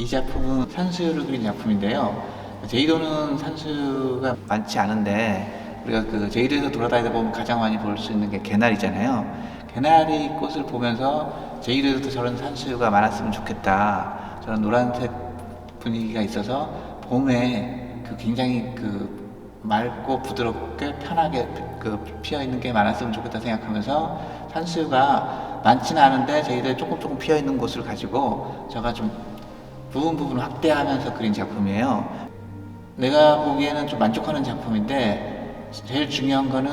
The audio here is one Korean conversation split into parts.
작품은 산수유를 그린 작품인데요. 제주도는 산수유가 많지 않은데 우리가 그 제주도에서 돌아다니다 보면 가장 많이 볼 수 있는 게 개나리잖아요. 개나리 꽃을 보면서 제주도에도 저런 산수유가 많았으면 좋겠다. 저런 노란색 분위기가 있어서 봄에 그 굉장히 그 맑고 부드럽게 편하게 그 피어 있는 게 많았으면 좋겠다 생각하면서 산수유가 많지는 않은데 제주도에 조금 피어 있는 곳을 가지고 제가 좀 부분 확대하면서 그린 작품이에요. 내가 보기에는 좀 만족하는 작품인데 제일 중요한 거는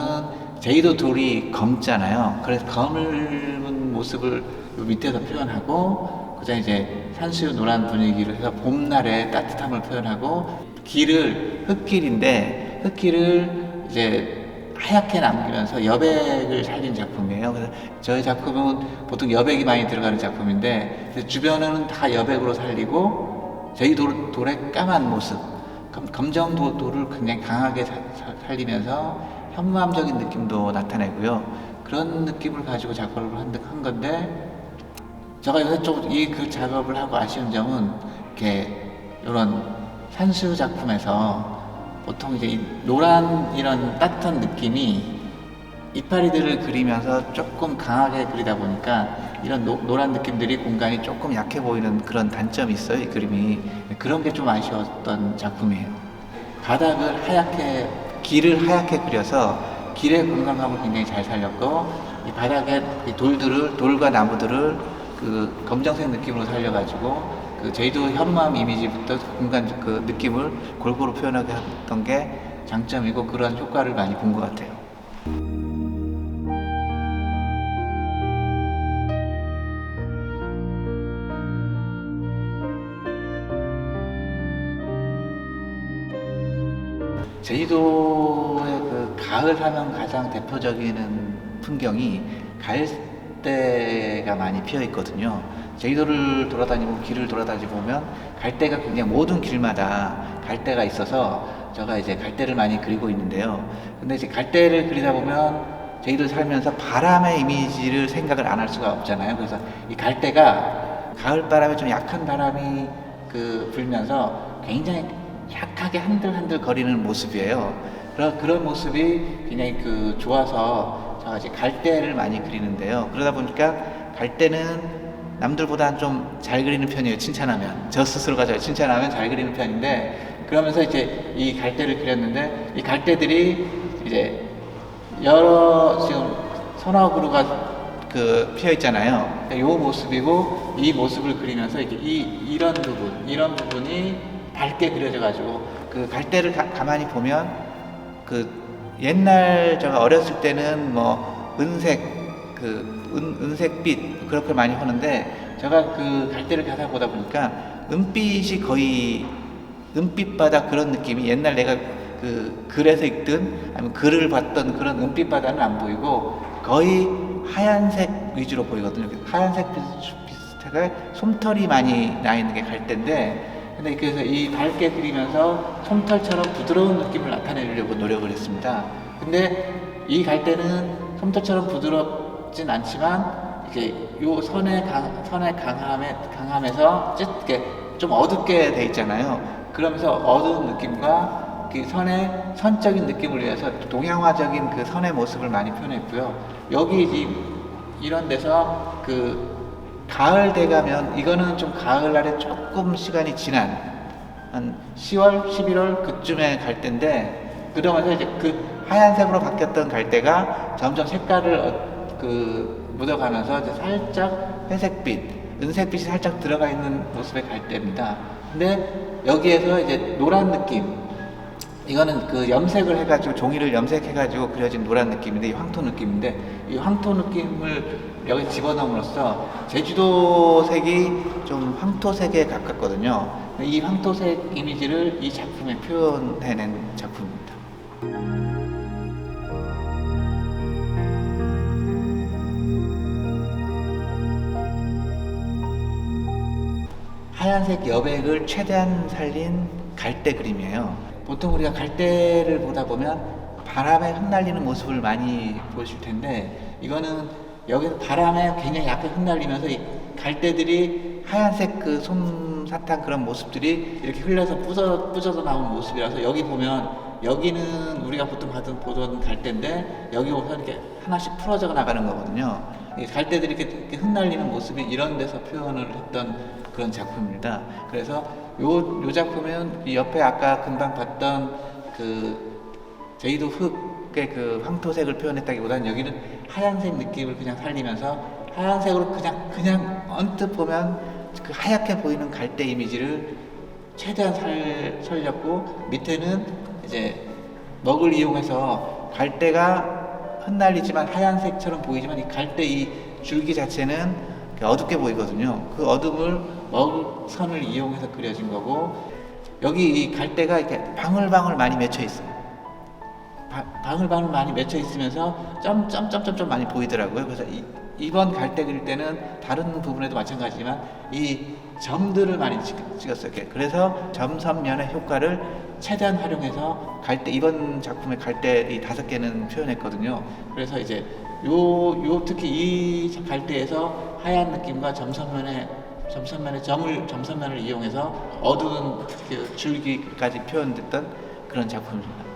제주도 돌이 검잖아요. 그래서 검은 모습을 밑에서 표현하고 그다음에 이제 산수유 노란 분위기를 해서 봄날의 따뜻함을 표현하고 길을 흙길인데 흙길을 이제 하얗게 남기면서 여백을 살린 작품이에요. 그래서 저희 작품은 보통 여백이 많이 들어가는 작품인데 주변은 다 여백으로 살리고 저희 돌의 까만 모습, 검정도를 굉장히 강하게 살리면서 현무암적인 느낌도 나타내고요. 그런 느낌을 가지고 작업을 한 건데 제가 요새 좀 그 작업을 하고 아쉬운 점은 이렇게 이런 산수유 작품에서 보통 이제 이 노란 이런 따뜻한 느낌이 이파리들을 그리면서 조금 강하게 그리다 보니까 이런 노란 느낌들이 공간이 조금 약해 보이는 그런 단점이 있어요, 이 그림이. 그런 게 좀 아쉬웠던 작품이에요. 바닥을 하얗게, 길을 하얗게 그려서 길의 공간감을 굉장히 잘 살렸고 이 바닥에 이 돌과 나무들을 그 검정색 느낌으로 살려가지고 그 제주도 현무암 이미지부터 공간 그 느낌을 골고루 표현하게 했던 게 장점이고 그런 효과를 많이 본 것 같아요. 제주도의 그 가을 하면 가장 대표적인 풍경이 갈대가 많이 피어 있거든요. 제주도를 돌아다니고 길을 돌아다니고 보면 갈대가 굉장히 모든 길마다 갈대가 있어서 제가 이제 갈대를 많이 그리고 있는데요. 근데 이제 갈대를 그리다 보면 제주도 살면서 바람의 이미지를 생각을 안 할 수가 없잖아요. 그래서 이 갈대가 가을 바람에 좀 약한 바람이 그 불면서 굉장히 약하게 한들한들 거리는 모습이에요. 그런 모습이 굉장히 그 좋아서 제가 이제 갈대를 많이 그리는데요. 그러다 보니까 갈대는 남들보다 좀 잘 그리는 편이에요. 칭찬하면 저 스스로가 저 칭찬하면 잘 그리는 편인데 그러면서 이제 이 갈대를 그렸는데 이 갈대들이 이제 여러 지금 서너 그루가 그 피어 있잖아요. 이 모습이고 이 모습을 그리면서 이렇게 이런 부분이 밝게 그려져 가지고 그 갈대를 가만히 보면 그 옛날 제가 어렸을 때는 뭐 은색빛 그렇게 많이 하는데 제가 그 갈대를 가다 보다 보니까 은빛이 거의 은빛바다 그런 느낌이 옛날 내가 그 글에서 읽든 아니면 글을 봤던 그런 은빛바다는 안 보이고 거의 하얀색 위주로 보이거든요. 하얀색 비슷하게 솜털이 많이 나 있는 게 갈대인데 근데 그래서 이 밝게 그리면서 솜털처럼 부드러운 느낌을 나타내려고 노력을 했습니다. 근데 이 갈대는 솜털처럼 부드럽진 않지만 이게 요 선의 강함에서 이렇게 좀 어둡게 돼 있잖아요. 그러면서 어두운 느낌과 그 선의 선적인 느낌을 위해서 동양화적인 그 선의 모습을 많이 표현했고요. 여기 이런 데서 그 가을 돼가면 이거는 좀 가을날에 조금 시간이 지난 한 10월, 11월 그쯤에 갈 때인데 그러면서 이제 그 하얀색으로 바뀌었던 갈대가 점점 색깔을 묻어가면서 이제 살짝 회색빛, 은색빛이 살짝 들어가 있는 모습의 갈대입니다. 근데 여기에서 이제 노란 느낌, 이거는 그 염색을 해가지고 종이를 염색해가지고 그려진 노란 느낌인데 이 황토 느낌인데 이 황토 느낌을 여기 집어넣음으로써 제주도 색이 좀 황토색에 가깝거든요. 이 황토색 이미지를 이 작품에 표현해낸 작품입니다. 하얀색 여백을 최대한 살린 갈대 그림이에요. 보통 우리가 갈대를 보다 보면 바람에 흩날리는 모습을 많이 보실 텐데 이거는 여기서 바람에 굉장히 약하게 흩날리면서 이 갈대들이 하얀색 그 솜사탕 그런 모습들이 이렇게 흘려서 뿌져서 나온 모습이라서, 여기 보면 여기는 우리가 보통 보던 갈대인데 여기 보면 이렇게 하나씩 풀어져 나가는 거거든요. 이 갈대들이 이렇게 흩날리는 모습이 이런 데서 표현을 했던 그런 작품입니다. 그래서 요 작품은 이 옆에 아까 금방 봤던 그 제이도 흙의 그 황토색을 표현했다기보다는 여기는 하얀색 느낌을 그냥 살리면서 하얀색으로 그냥 언뜻 보면 그 하얗게 보이는 갈대 이미지를 최대한 살렸고, 밑에는 이제 먹을 이용해서 갈대가 흩날리지만 하얀색처럼 보이지만 이 갈대 이 줄기 자체는 어둡게 보이거든요. 그 어둠을 먹선을 이용해서 그려진 거고, 여기 이 갈대가 이렇게 방울방울 많이 맺혀 있어요. 방울방울 많이 맺혀 있으면서 점점점점 많이 보이더라고요. 그래서 이번 갈대 그릴 때는 다른 부분에도 마찬가지지만 이 점들을 많이 찍었어요. 그래서 점선면의 효과를 최대한 활용해서 이번 작품의 갈대 이 5개는 표현했거든요. 그래서 이제 특히 이 갈대에서 하얀 느낌과 점선면의 점선면을 이용해서 어두운 그 줄기까지 표현됐던 그런 작품입니다.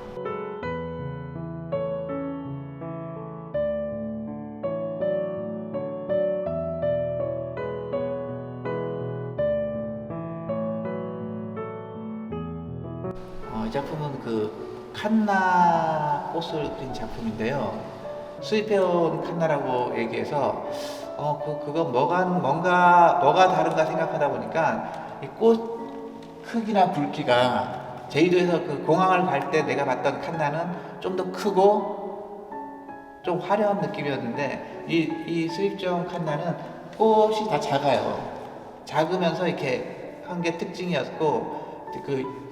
이 작품은 그 칸나 꽃을 그린 작품인데요. 수입해온 칸나라고 얘기해서 그거 뭐가 다른가 생각하다 보니까 이 꽃 크기나 굵기가 제주도에서 그 공항을 갈 때 내가 봤던 칸나는 좀 더 크고 좀 화려한 느낌이었는데, 이 수입종 칸나는 꽃이 다 작아요. 작으면서 이렇게 한 게 특징이었고,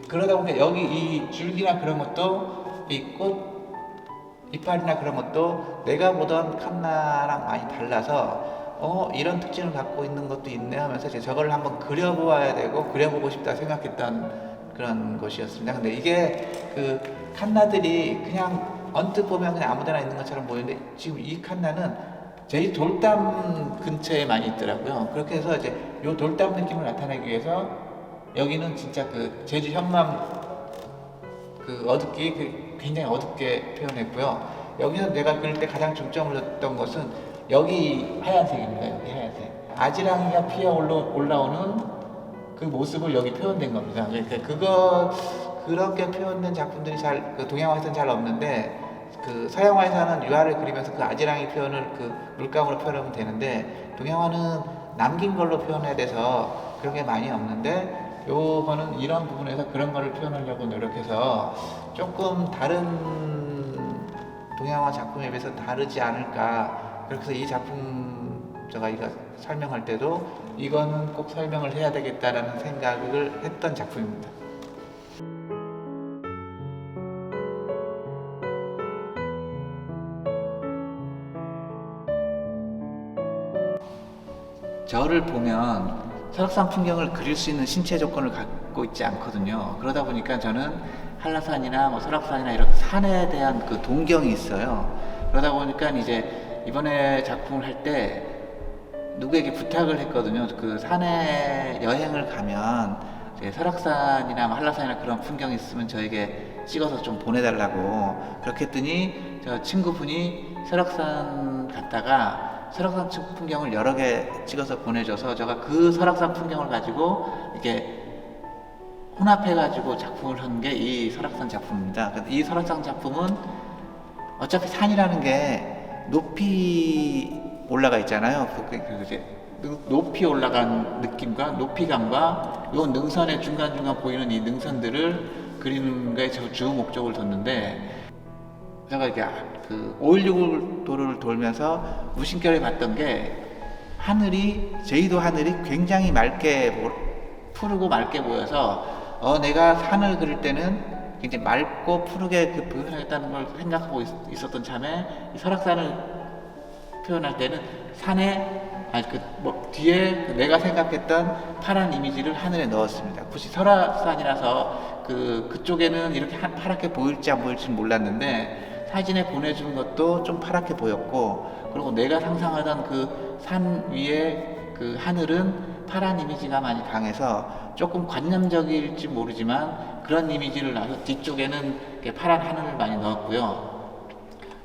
그러다 보니까 여기 이 줄기나 그런 것도 이 꽃 이빨이나 그런 것도 내가 보던 칸나랑 많이 달라서 이런 특징을 갖고 있는 것도 있네 하면서 이제 저걸 한번 그려보아야 되고 그려보고 싶다 생각했던 그런 것이었습니다. 근데 이게 그 칸나들이 그냥 언뜻 보면 그냥 아무데나 있는 것처럼 보이는데, 지금 이 칸나는 제일 돌담 근처에 많이 있더라고요. 그렇게 해서 이제 요 돌담 느낌을 나타내기 위해서 여기는 진짜 그 제주 현망 굉장히 어둡게 표현했고요. 여기서 내가 그릴 때 가장 중점을 뒀던 것은 여기 하얀색입니다. 여기 하얀색. 아지랑이가 피어 올라오는 그 모습을 여기 표현된 겁니다. 그러니까 그렇게 표현된 작품들이 동양화에서는 잘 없는데, 그 서양화에서는 유화를 그리면서 그 아지랑이 표현을 그 물감으로 표현하면 되는데, 동양화는 남긴 걸로 표현해야 돼서 그런 게 많이 없는데, 요거는 이런 부분에서 그런 거를 표현하려고 노력해서 조금 다른 동양화 작품에 비해서 다르지 않을까. 그렇게 해서 이 작품 제가 이거 설명할 때도 이거는 꼭 설명을 해야 되겠다라는 생각을 했던 작품입니다. 저를 보면 설악산 풍경을 그릴 수 있는 신체 조건을 갖고 있지 않거든요. 그러다 보니까 저는 한라산이나 뭐 설악산이나 이런 산에 대한 그 동경이 있어요. 그러다 보니까 이제 이번에 작품을 할 때 누구에게 부탁을 했거든요. 그 산에 여행을 가면 설악산이나 한라산이나 그런 풍경이 있으면 저에게 찍어서 좀 보내달라고. 그렇게 했더니 저 친구분이 설악산 갔다가 설악산 풍경을 여러 개 찍어서 보내줘서 제가 그 설악산 풍경을 가지고 이렇게 혼합해가지고 작품을 한 게 이 설악산 작품입니다. 이 설악산 작품은 어차피 산이라는 게 높이 올라가 있잖아요. 이제 높이 올라간 느낌과 높이감과 요 능선의 중간중간 보이는 이 능선들을 그리는 거에 주 목적을 뒀는데, 제가 이렇게 그 516도를 돌면서 무심결에 봤던 게 제주도 하늘이 굉장히 푸르고 맑게 보여서 내가 산을 그릴 때는 굉장히 맑고 푸르게 표현하겠다는 걸 생각하고 있었던 참에 이 설악산을 표현할 때는 뒤에 내가 생각했던 파란 이미지를 하늘에 넣었습니다. 굳이 설악산이라서 그쪽에는 이렇게 파랗게 보일지 안 보일지 몰랐는데, 사진에 보내준 것도 좀 파랗게 보였고, 그리고 내가 상상하던 그 산 위에 그 하늘은 파란 이미지가 많이 강해서 조금 관념적일지 모르지만 그런 이미지를 놔서 뒤쪽에는 이렇게 파란 하늘을 많이 넣었고요.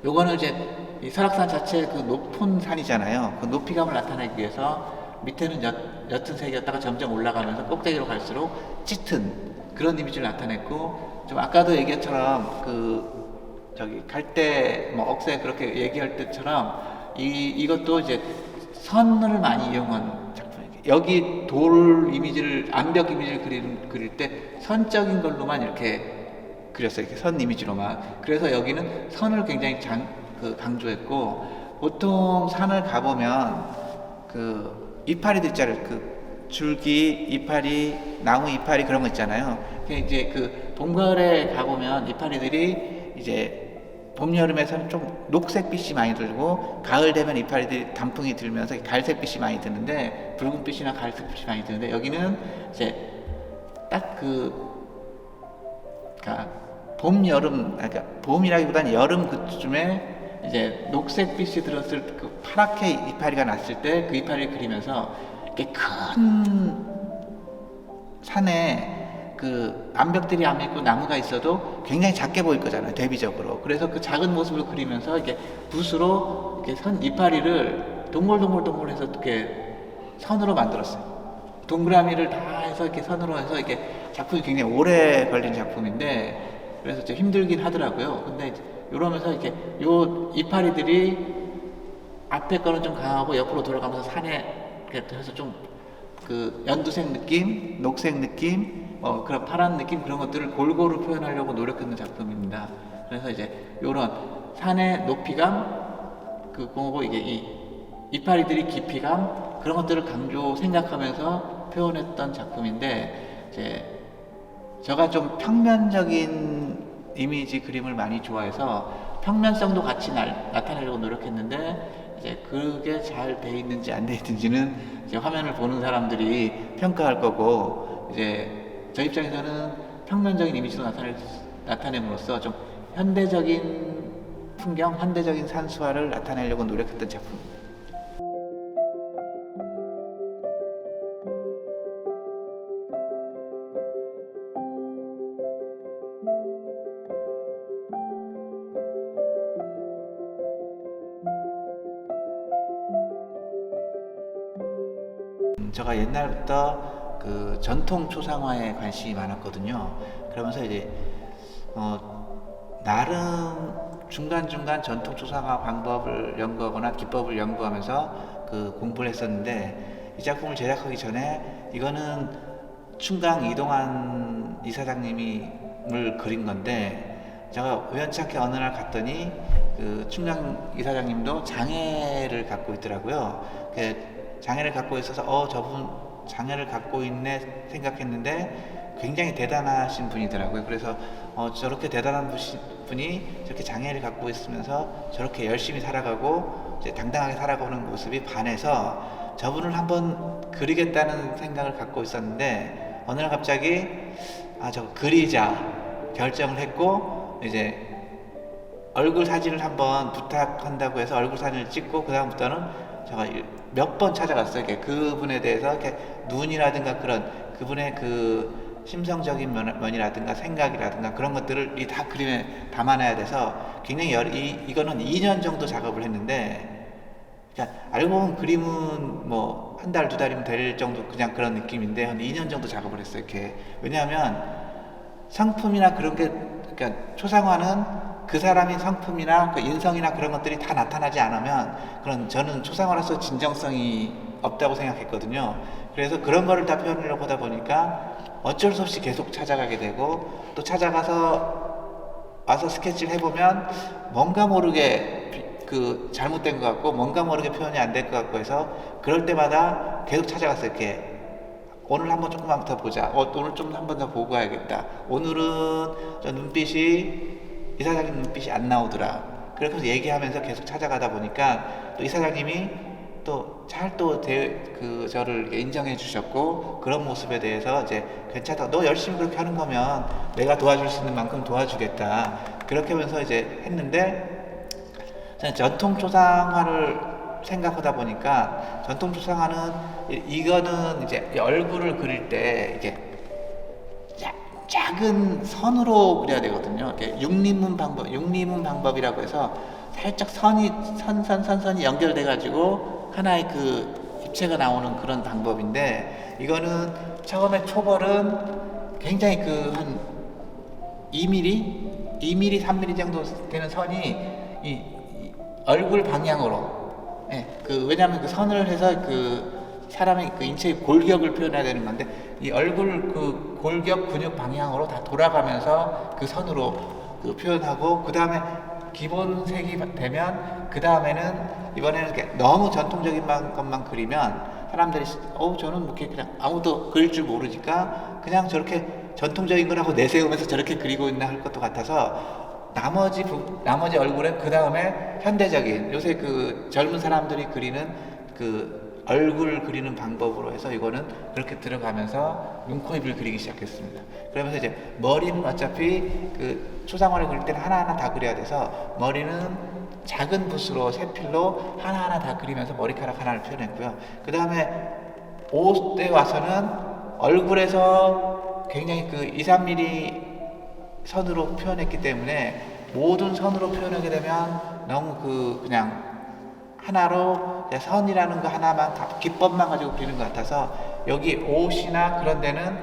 요거는 이제 이 설악산 자체 그 높은 산이잖아요. 그 높이감을 나타내기 위해서 밑에는 옅은 색이었다가 점점 올라가면서 꼭대기로 갈수록 짙은 그런 이미지를 나타냈고, 좀 아까도 얘기했처럼 그 저기 갈 때 뭐 억새 그렇게 얘기할 때처럼 이것도 이제 선을 많이 이용한 작품이에요. 여기 돌 이미지를, 암벽 이미지를 그릴 때 선적인 걸로만 이렇게 그렸어요. 이렇게 선 이미지로만. 그래서 여기는 선을 굉장히 강조했고, 보통 산을 가보면 그 이파리들 있잖아요. 그 줄기, 이파리, 나무 이파리 그런 거 있잖아요. 이제 그 봄, 가을에 가보면 이파리들이 이제 봄, 여름에서는 좀 녹색빛이 많이 들고, 가을 되면 이파리들이 단풍이 들면서 갈색빛이 많이 드는데, 붉은빛이나 갈색빛이 많이 드는데, 여기는 이제 딱 그러니까 봄, 여름, 그러니까 봄이라기보다는 여름 그쯤에 이제 녹색빛이 들었을 때, 그 파랗게 이파리가 났을 때 그 이파리를 그리면서 이렇게 큰 산에 그 암벽들이 안 있고 나무가 있어도 굉장히 작게 보일 거잖아요, 대비적으로. 그래서 그 작은 모습을 그리면서 이렇게 붓으로 이렇게 선 이파리를 동글동글동글해서 이렇게 선으로 만들었어요. 동그라미를 다 해서 이렇게 선으로 해서 이렇게 작품이 굉장히 오래 걸린 작품인데, 그래서 좀 힘들긴 하더라고요. 근데 이러면서 이렇게 요 이파리들이 앞에 거는 좀 강하고 옆으로 돌아가면서 산에 이렇게 해서 좀 그 연두색 느낌, 녹색 느낌, 그런 파란 느낌, 그런 것들을 골고루 표현하려고 노력했는 작품입니다. 그래서 이제 요런 산의 높이감, 그거고 이게 이 이파리들이 깊이감, 그런 것들을 생각하면서 표현했던 작품인데, 이제 제가 좀 평면적인 이미지 그림을 많이 좋아해서 평면성도 같이 나타내려고 노력했는데, 이제 그게 잘 돼 있는지 안 돼 있는지는 이제 화면을 보는 사람들이 평가할 거고, 이제 저 입장에서는 평면적인 이미지도 나타냄으로써 좀 현대적인 풍경, 현대적인 산수화를 나타내려고 노력했던 작품입니다. 제가 옛날부터 그 전통 초상화에 관심이 많았거든요. 그러면서 이제 나름 중간중간 전통 초상화 방법을 연구하거나 기법을 연구하면서 그 공부를 했었는데, 이 작품을 제작하기 전에 이거는 충강 이동환 이사장님을 그린 건데, 제가 우연찮게 어느 날 갔더니 그 충강 이사장님도 장애를 갖고 있더라고요. 장애를 갖고 있어서 저분 장애를 갖고 있네 생각했는데 굉장히 대단하신 분이더라고요. 그래서 저렇게 대단한 분이 저렇게 장애를 갖고 있으면서 저렇게 열심히 살아가고 이제 당당하게 살아가는 모습이 반해서 저분을 한번 그리겠다는 생각을 갖고 있었는데, 어느 날 갑자기 저거 그리자 결정을 했고, 이제 얼굴 사진을 한번 부탁한다고 해서 얼굴 사진을 찍고, 그 다음부터는 제가 몇 번 찾아갔어요. 그분에 대해서 이렇게 눈이라든가 그런 그분의 그 심성적인 면이라든가 생각이라든가 그런 것들을 다 그림에 담아놔야 돼서 굉장히 이거는 2년 정도 작업을 했는데, 그러니까 알고 보면 그림은 뭐 한 달, 두 달이면 될 정도 그냥 그런 느낌인데 한 2년 정도 작업을 했어요. 이렇게. 왜냐하면 상품이나 그런 게, 그러니까 초상화는 그 사람의 성품이나 그 인성이나 그런 것들이 다 나타나지 않으면 저는 초상화로서 진정성이 없다고 생각했거든요. 그래서 그런 거를 다 표현하려고 하다 보니까 어쩔 수 없이 계속 찾아가게 되고, 또 찾아가서 와서 스케치를 해보면 뭔가 모르게 그 잘못된 것 같고 뭔가 모르게 표현이 안 될 것 같고 해서, 그럴 때마다 계속 찾아갔어요. 이렇게 오늘 한번 조금만 더 보자. 오늘 좀 한 번 더 보고 가야겠다. 오늘은 저 눈빛이 이사장님 눈빛이 안 나오더라. 그래서 얘기하면서 계속 찾아가다 보니까 또 이사장님이 또 잘 저를 인정해 주셨고, 그런 모습에 대해서 이제 괜찮다. 너 열심히 그렇게 하는 거면 내가 도와줄 수 있는 만큼 도와주겠다. 그렇게 하면서 이제 했는데, 저는 전통 초상화를 생각하다 보니까 전통 추상화는 이거는 이제 얼굴을 그릴 때 이게 작은 선으로 그려야 되거든요. 이렇게 육리문 방법이라고 해서 살짝 선이 연결돼 가지고 하나의 그 입체가 나오는 그런 방법인데, 이거는 처음에 초벌은 굉장히 그 한 2mm, 3mm 정도 되는 선이 이 얼굴 방향으로, 왜냐하면 그 선을 해서 그 사람의 그 인체의 골격을 표현해야 되는 건데, 이 얼굴 그 골격 근육 방향으로 다 돌아가면서 그 선으로 그 표현하고, 그 다음에 기본 색이 되면 그 다음에는 이번에는 이렇게 너무 전통적인 것만 그리면 사람들이 저는 뭐 이렇게 그냥 아무도 그릴 줄 모르니까 그냥 저렇게 전통적인 거라고 내세우면서 저렇게 그리고 있나 할 것도 같아서, 나머지 얼굴은 그 다음에 현대적인 요새 그 젊은 사람들이 그리는 그 얼굴 그리는 방법으로 해서 이거는 그렇게 들어가면서 눈, 코, 입을 그리기 시작했습니다. 그러면서 이제 머리는 어차피 그 초상화를 그릴 때는 하나하나 다 그려야 돼서 머리는 작은 붓으로 세필로 하나하나 다 그리면서 머리카락 하나를 표현했고요. 그 다음에 옷에 와서는 얼굴에서 굉장히 그 2-3mm 선으로 표현했기 때문에 모든 선으로 표현하게 되면 너무 그냥 하나로 선이라는 거 하나만 기법만 가지고 그리는 것 같아서, 여기 옷이나 그런 데는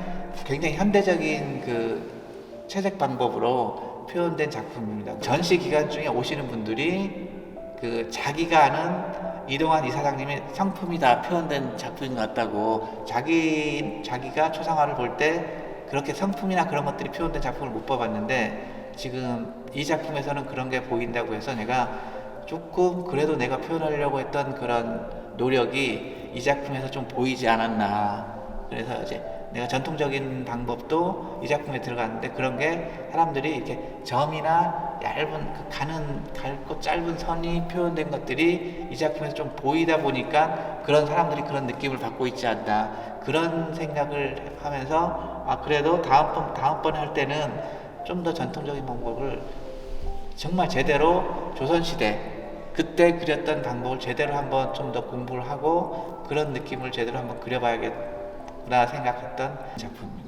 굉장히 현대적인 그 채색 방법으로 표현된 작품입니다. 전시 기간 중에 오시는 분들이 그 자기가 아는 이동환 이사장님의 성품이 다 표현된 작품인 것 같다고, 자기가 초상화를 볼 때 그렇게 성품이나 그런 것들이 표현된 작품을 못 봐봤는데, 지금 이 작품에서는 그런 게 보인다고 해서 내가 조금 그래도 내가 표현하려고 했던 그런 노력이 이 작품에서 좀 보이지 않았나. 그래서 이제 내가 전통적인 방법도 이 작품에 들어갔는데, 그런 게 사람들이 이렇게 점이나 얇은 그 갈고 짧은 선이 표현된 것들이 이 작품에서 좀 보이다 보니까 그런 사람들이 그런 느낌을 받고 있지 않나, 그런 생각을 하면서 그래도 다음번에 할 때는 좀 더 전통적인 방법을 정말 제대로 조선시대 그때 그렸던 방법을 제대로 한번 좀 더 공부를 하고 그런 느낌을 제대로 한번 그려봐야겠구나 생각했던 작품입니다.